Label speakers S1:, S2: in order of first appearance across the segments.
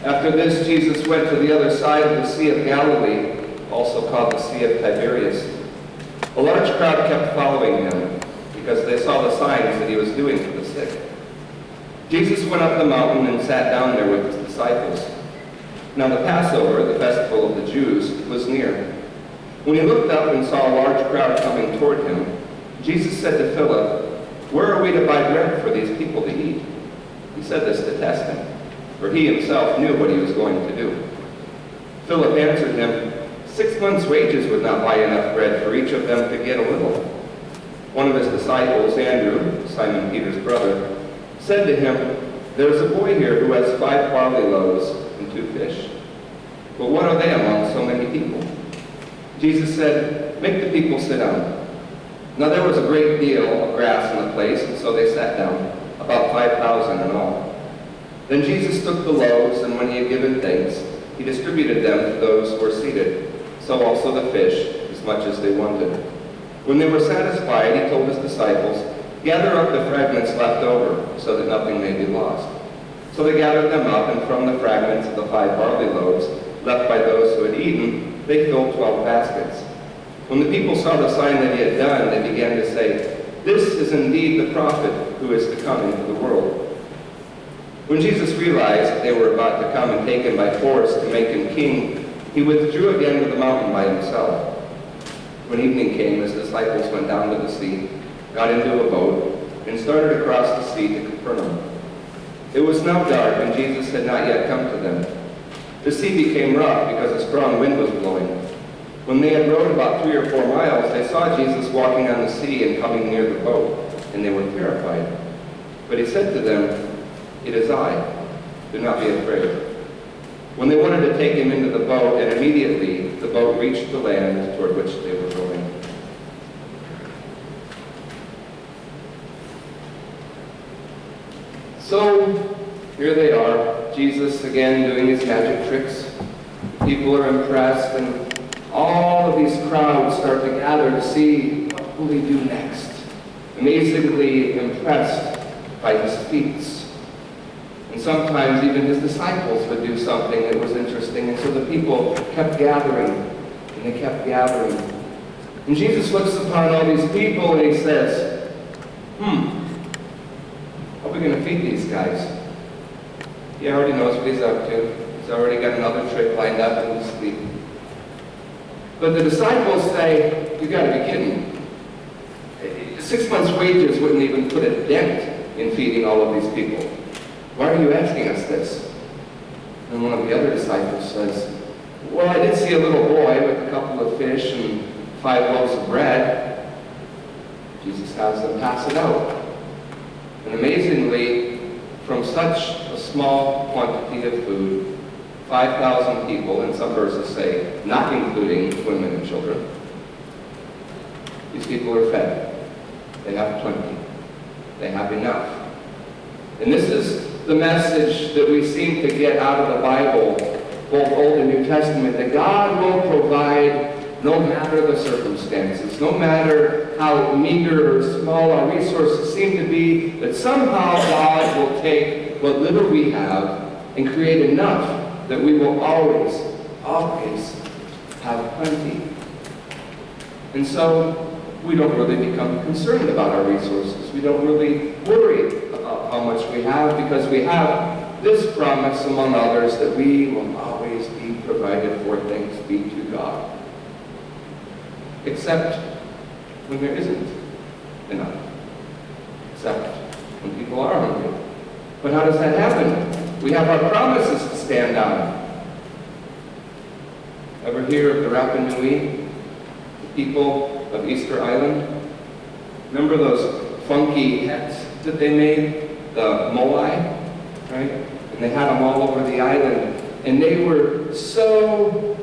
S1: After this, Jesus went to the other side of the Sea of Galilee, also called the Sea of Tiberias. A large crowd kept following him because they saw the signs that he was doing for the sick. Jesus went up the mountain and sat down there with his disciples. Now the Passover, the festival of the Jews, was near. When he looked up and saw a large crowd coming toward him, Jesus said to Philip, "Where are we to buy bread for these people to eat?" He said this to test him, for he himself knew what he was going to do. Philip answered him, 6 months' wages would not buy enough bread for each of them to get a little. One of his disciples, Andrew, Simon Peter's brother, said to him, "There's a boy here who has 5 barley loaves and 2 fish. But what are they among so many people?" Jesus said, "Make the people sit down." Now there was a great deal of grass in the place, and so they sat down, about 5,000 in all. Then Jesus took the loaves, and when he had given thanks, he distributed them to those who were seated, so also the fish, as much as they wanted. When they were satisfied, he told his disciples, "Gather up the fragments left over, so that nothing may be lost." So they gathered them up, and from the fragments of the 5 barley loaves, left by those who had eaten, they filled 12 baskets. When the people saw the sign that he had done, they began to say, "This is indeed the prophet who is to come into the world." When Jesus realized that they were about to come and take him by force to make him king, he withdrew again to the mountain by himself. When evening came, his disciples went down to the sea, got into a boat, and started across the sea to Capernaum. It was now dark, and Jesus had not yet come to them. The sea became rough because a strong wind was blowing. When they had rowed about 3 or 4 miles, they saw Jesus walking on the sea and coming near the boat, and they were terrified. But he said to them, "It is I. Do not be afraid." When they wanted to take him into the boat, and immediately the boat reached the land toward which they were going. So, here they are, Jesus again doing his magic tricks. People are impressed, and all of these crowds start to gather to see what will he do next. Amazingly impressed by his feats. And sometimes even his disciples would do something that was interesting, and so the people kept gathering, and they kept gathering. And Jesus looks upon all these people and he says, how are we going to feed these guys? He already knows what he's up to. He's already got another trick lined up in his sleep. But the disciples say, "You got to be kidding. 6 months' wages wouldn't even put a dent in feeding all of these people. Why are you asking us this?" And one of the other disciples says, "Well, I did see a little boy with a couple of fish and 5 loaves of bread." Jesus has them pass it out. And amazingly, from such a small quantity of food, 5,000 people, and some verses say, not including women and children, these people are fed. They have plenty. They have enough. And this is the message that we seem to get out of the Bible, both Old and New Testament, that God will provide no matter the circumstances, no matter how meager or small our resources seem to be, that somehow God will take what little we have and create enough that we will always, always have plenty. And so we don't really become concerned about our resources. We don't really worry about how much we have, because we have this promise, among others, that we will always be provided for. Thanks be to God. Except when there isn't enough. Except when people are hungry. But how does that happen? We have our promises to stand on. Ever hear of the Rapa Nui, the people of Easter Island? Remember those funky hats that they made? The moai, right? And they had them all over the island. And they were so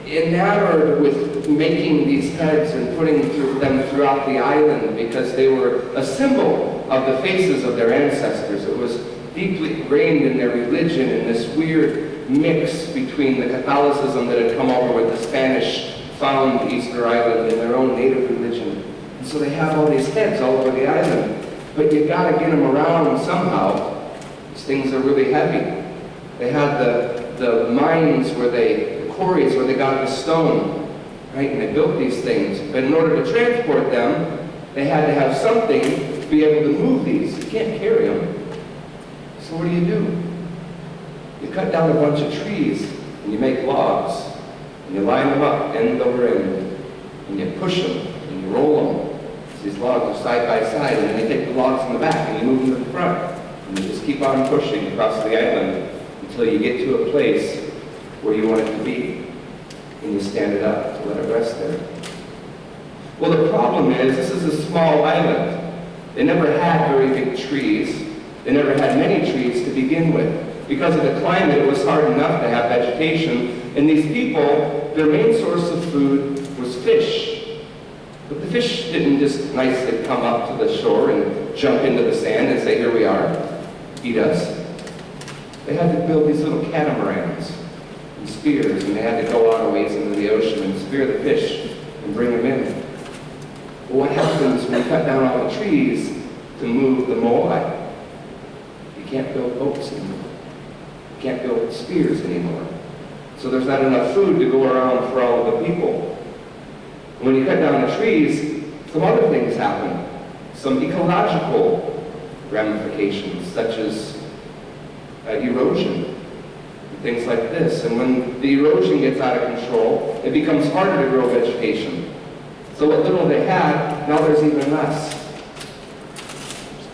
S1: enamored with making these heads and putting them throughout the island because they were a symbol of the faces of their ancestors. It was deeply ingrained in their religion, in this weird mix between the Catholicism that had come over with the Spanish found Easter Island and their own native religion. And so they have all these heads all over the island. But you gotta get them around somehow. These things are really heavy. They had the mines the quarries where they got the stone, right? And they built these things. But in order to transport them, they had to have something to be able to move these. You can't carry them. So what do? You cut down a bunch of trees, and you make logs, and you line them up end over end, and you push them, and you roll them. So these logs are side by side, and then you take the logs in the back, and you move them to the front. And you just keep on pushing across the island until you get to a place where you want it to be. And you stand it up to let it rest there. Well, the problem is, this is a small island. They never had very big trees. They never had many trees to begin with. Because of the climate, it was hard enough to have vegetation. And these people, their main source of food was fish. But the fish didn't just nicely come up to the shore and jump into the sand and say, here we are, eat us. They had to build these little catamarans and spears, and they had to go out a ways into the ocean and spear the fish and bring them in. Well, what happens when you cut down all the trees to move the moai? You can't build boats anymore. You can't build spears anymore. So there's not enough food to go around for all of the people. When you cut down the trees, some other things happen. Some ecological ramifications, such as erosion, and things like this. And when the erosion gets out of control, it becomes harder to grow vegetation. So what little they had, now there's even less.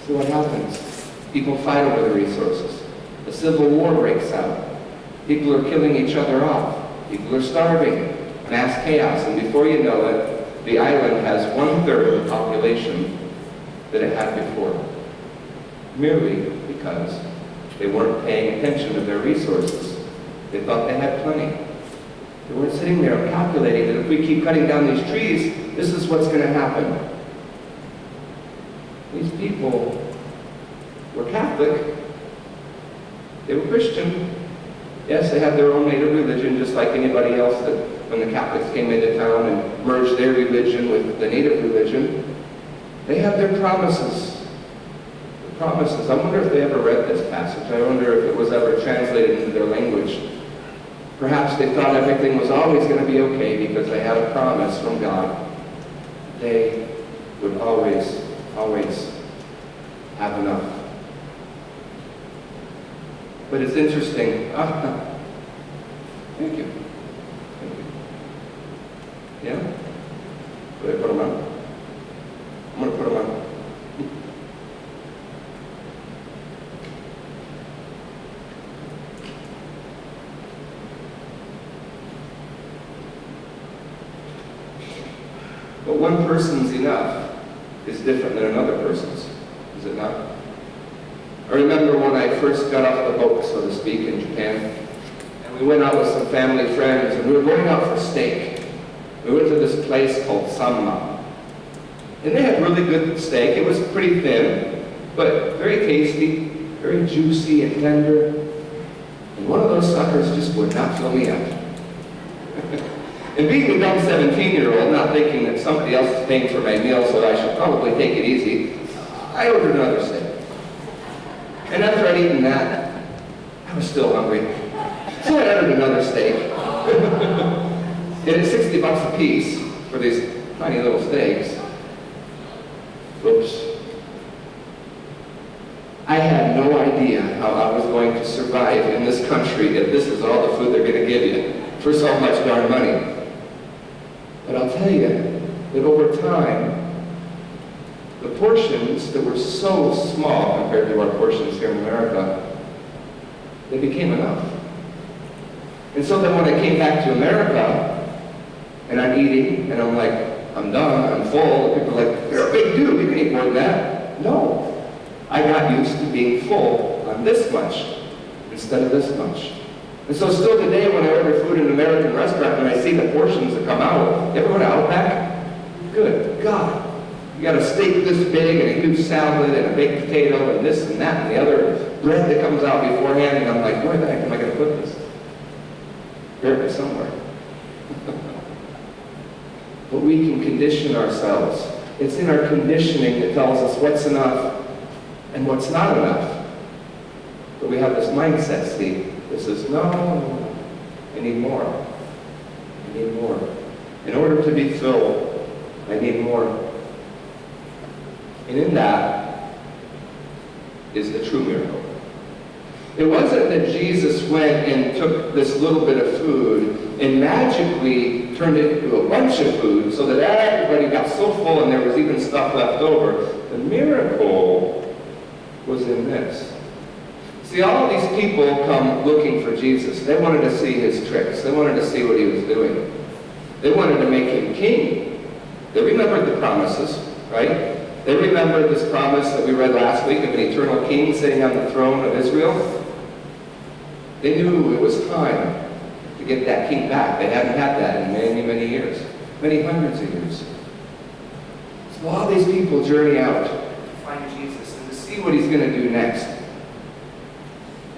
S1: So what happens? People fight over the resources. A civil war breaks out. People are killing each other off. People are starving. Mass chaos. And before you know it, the island has 1/3 of the population that it had before. Merely because they weren't paying attention to their resources. They thought they had plenty. They weren't sitting there and calculating that if we keep cutting down these trees, this is what's going to happen. These people were Catholic. They were Christian. Yes, they had their own native religion, just like anybody else that when the Catholics came into town and merged their religion with the native religion. They had their promises. The promises. I wonder if they ever read this passage. I wonder if it was ever translated into their language. Perhaps they thought everything was always going to be okay because they had a promise from God. They would always, always have enough. But it's interesting. Thank you. Thank you. Yeah? Go ahead, put them on. I'm going to put them on. But one person's enough is different than another person's, is it not? I remember when I first got off the boat, so to speak, in Japan, and we went out with some family friends, and we were going out for steak. We went to this place called Samma. And they had really good steak. It was pretty thin, but very tasty, very juicy and tender. And one of those suckers just would not fill me up. And being a dumb 17-year-old, not thinking that somebody else is paying for my meal, so I should probably take it easy, I ordered another steak. And after I'd eaten that, I was still hungry. So I ordered another steak. And it's $60 a piece for these tiny little steaks. Whoops. I had no idea how I was going to survive in this country if this is all the food they're going to give you for so much darn money. But I'll tell you that over time, the portions that were so small compared to our portions here in America, they became enough. And so then when I came back to America, and I'm eating, and I'm like, I'm done, I'm full, and people are like, you're a big dude, you can eat more than that. No. I got used to being full on this much instead of this much. And so still today when I order food in an American restaurant and I see the portions that come out, you ever go to Outback? Good God. You got a steak this big and a huge salad and a baked potato and this and that and the other bread that comes out beforehand, and I'm like, where the heck am I going to put this? Here it is somewhere. But we can condition ourselves. It's in our conditioning that tells us what's enough and what's not enough. But we have this mindset, see, that says, no, I need more. I need more. In order to be filled, I need more. And in that is the true miracle. It wasn't that Jesus went and took this little bit of food and magically turned it into a bunch of food so that everybody got so full and there was even stuff left over. The miracle was in this. See, all of these people come looking for Jesus. They wanted to see his tricks. They wanted to see what he was doing. They wanted to make him king. They remembered the promises, right? They remembered this promise that we read last week of an eternal king sitting on the throne of Israel. They knew it was time to get that king back. They hadn't had that in many, many years, many hundreds of years. So all these people journey out to find Jesus and to see what he's going to do next.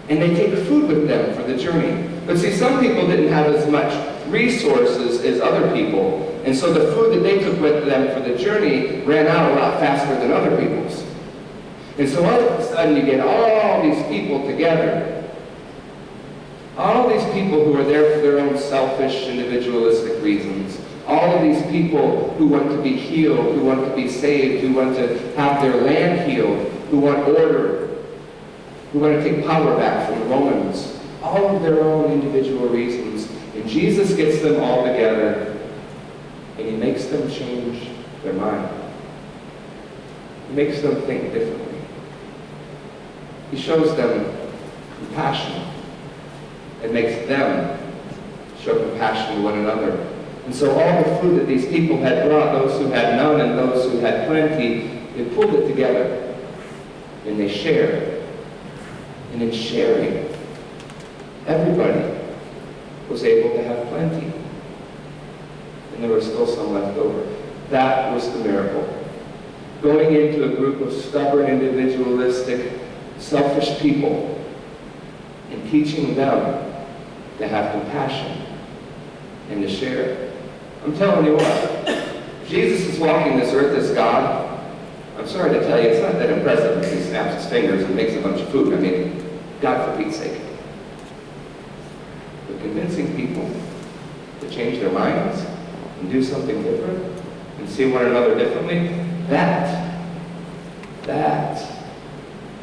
S1: And they take food with them for the journey. But see, some people didn't have as much resources as other people, and so the food that they took with them for the journey ran out a lot faster than other people's. And so all of a sudden you get all these people together. All of these people who are there for their own selfish, individualistic reasons. All of these people who want to be healed, who want to be saved, who want to have their land healed, who want order, who want to take power back from the Romans. All of their own individual reasons. And Jesus gets them all together, and he makes them change their mind. He makes them think differently. He shows them compassion and makes them show compassion to one another. And so all the food that these people had brought, those who had none and those who had plenty, they pulled it together and they shared. And in sharing, everybody was able to have plenty. And there was still some left over. That was the miracle. Going into a group of stubborn, individualistic, selfish people and teaching them to have compassion and to share. I'm telling you what, Jesus is walking this earth as God. I'm sorry to tell you, it's not that impressive if he snaps his fingers and makes a bunch of food. I mean, God for Pete's sake. But convincing people to change their minds and do something different and see one another differently, that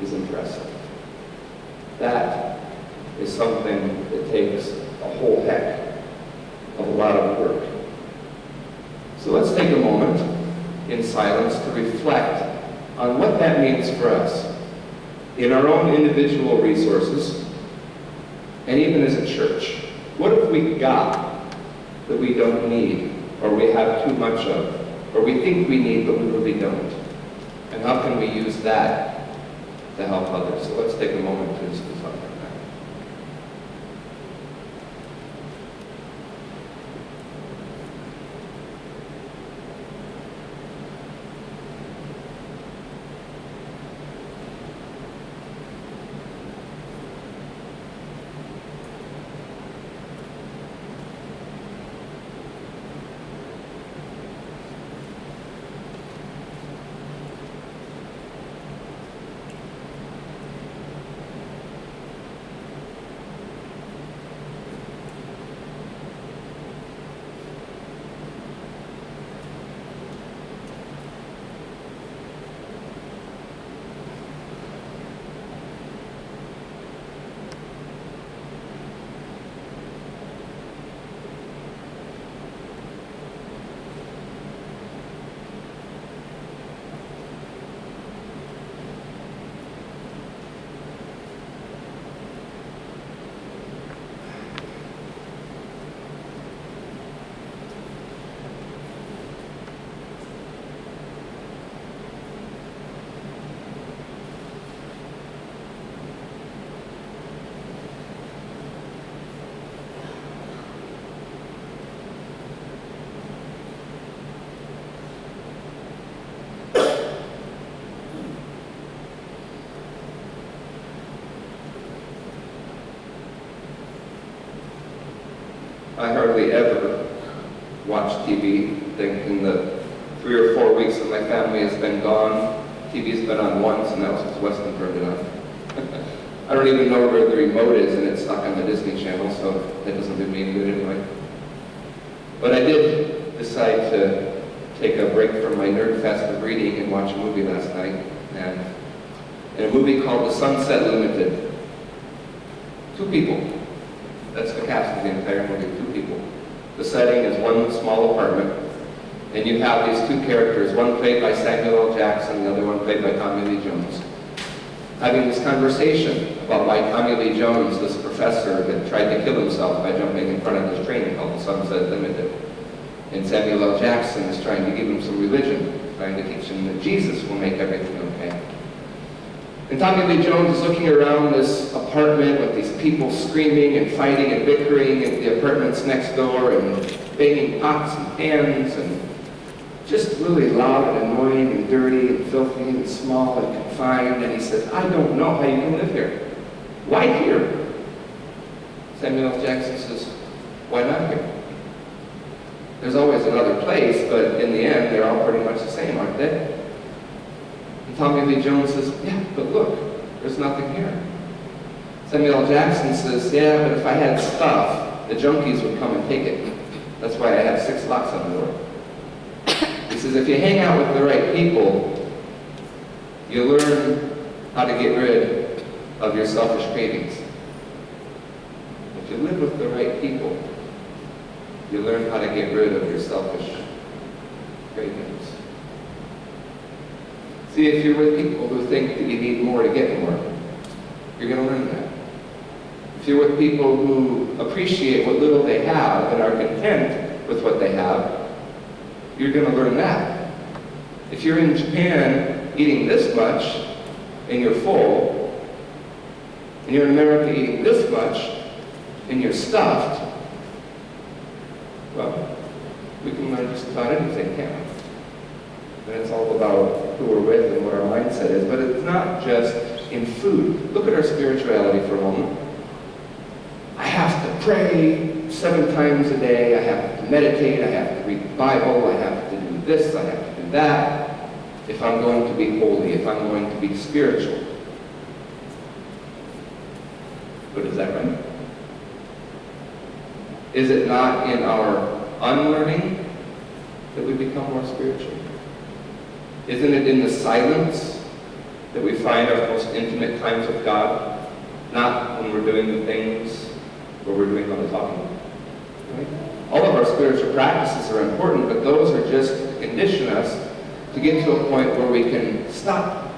S1: is impressive. That is something that takes a whole heck of a lot of work. So let's take a moment in silence to reflect on what that means for us in our own individual resources and even as a church. What have we got that we don't need, or we have too much of, or we think we need but we really don't? And how can we use that to help others? So let's take a moment to discuss on that. I hardly ever watch TV. I think in the 3 or 4 weeks that my family has been gone, TV's been on once, and that was because Weston turned it on. I don't even know where the remote is, and it's stuck on the Disney Channel, so that doesn't do me any good anyway. But I did decide to take a break from my nerd fest of reading and watch a movie last night, and in a movie called The Sunset Limited. 2 people. That's the cast of the entire movie, 2 people. The setting is one small apartment, and you have these 2 characters, one played by Samuel L. Jackson, the other one played by Tommy Lee Jones, having this conversation about why Tommy Lee Jones, this professor, had tried to kill himself by jumping in front of this train called the Sunset Limited. And Samuel L. Jackson is trying to give him some religion, trying to teach him that Jesus will make everything okay. And Tommy Lee Jones is looking around this apartment with these people screaming and fighting and bickering at the apartments next door and banging pots and pans and just really loud and annoying and dirty and filthy and small and confined. And he says, I don't know how you can live here. Why here? Samuel L. Jackson says, why not here? There's always another place, but in the end, they're all pretty much the same, aren't they? And Tommy Lee Jones says, yeah, but look, there's nothing here. Samuel L. Jackson says, yeah, but if I had stuff, the junkies would come and take it. That's why I have 6 locks on the door. He says, if you hang out with the right people, you learn how to get rid of your selfish cravings. If you live with the right people, you learn how to get rid of your selfish cravings. See, if you're with people who think that you need more to get more, you're going to learn that. If you're with people who appreciate what little they have and are content with what they have, you're going to learn that. If you're in Japan eating this much and you're full, and you're in America eating this much and you're stuffed, well, we can learn just about anything, can't we? And it's all about who we're with and what our mindset is. But it's not just in food. Look at our spirituality for a moment. I have to pray 7 times a day. I have to meditate. I have to read the Bible. I have to do this. I have to do that. If I'm going to be holy, if I'm going to be spiritual. But is that right? Is it not in our unlearning that we become more spiritual? Isn't it in the silence that we find our most intimate times with God? Not when we're doing the things where we're doing all the talking. Right? All of our spiritual practices are important, but those are just to condition us to get to a point where we can stop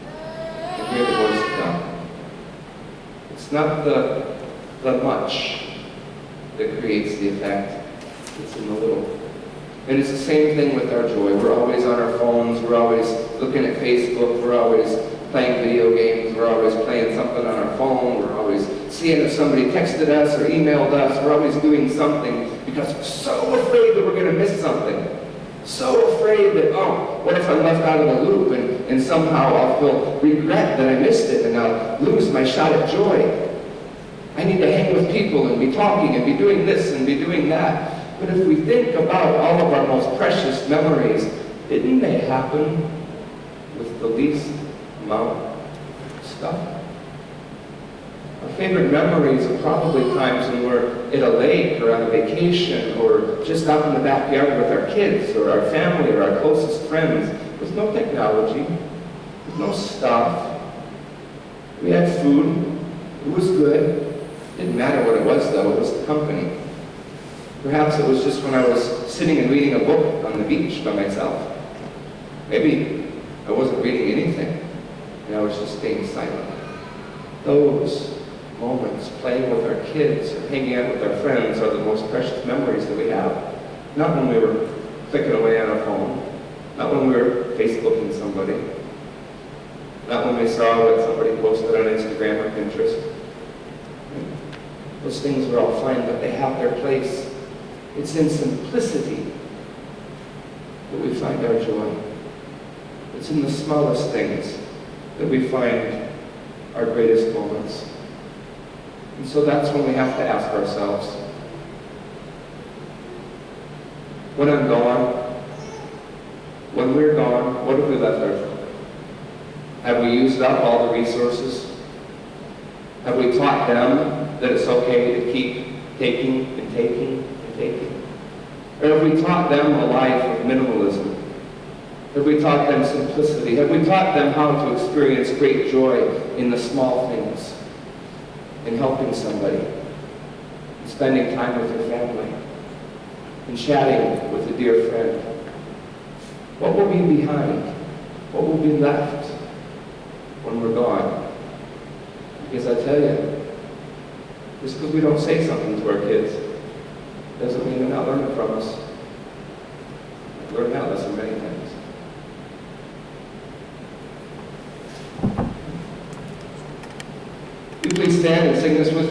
S1: and hear the voice of God. It's not the much that creates the effect. It's in the little. And it's the same thing with our joy. We're always on our phones. We're always looking at Facebook. We're always playing video games. We're always playing something on our phone. We're always seeing if somebody texted us or emailed us. We're always doing something because we're so afraid that we're going to miss something. So afraid that, oh, what if I'm left out of the loop and somehow I'll feel regret that I missed it and I'll lose my shot at joy. I need to hang with people and be talking and be doing this and be doing that. But if we think about all of our most precious memories, didn't they happen with the least amount of stuff? Our favorite memories are probably times when we're at a lake or on a vacation or just out in the backyard with our kids or our family or our closest friends. With no technology, with no stuff. We had food. It was good. Didn't matter what it was, though. It was the company. Perhaps it was just when I was sitting and reading a book on the beach by myself. Maybe I wasn't reading anything, and I was just staying silent. Those moments, playing with our kids or hanging out with our friends, are the most precious memories that we have. Not when we were clicking away on our phone, not when we were Facebooking somebody, not when we saw what somebody posted on Instagram or Pinterest. Those things are all fine, but they have their place. It's in simplicity that we find our joy. It's in the smallest things that we find our greatest moments. And so that's when we have to ask ourselves, when I'm gone, when we're gone, what have we left over? Have we used up all the resources Have we taught them that it's okay to keep taking and taking and taking? Or have we taught them a life of minimalism? Have we taught them simplicity? Have we taught them how to experience great joy in the small things, in helping somebody, in spending time with your family, in chatting with a dear friend? What will be behind? What will be left when we're gone? Because I tell you, just because we don't say something to our kids doesn't mean they're not learning from us. I've learned that lesson many times. Will you please stand and sing this with me?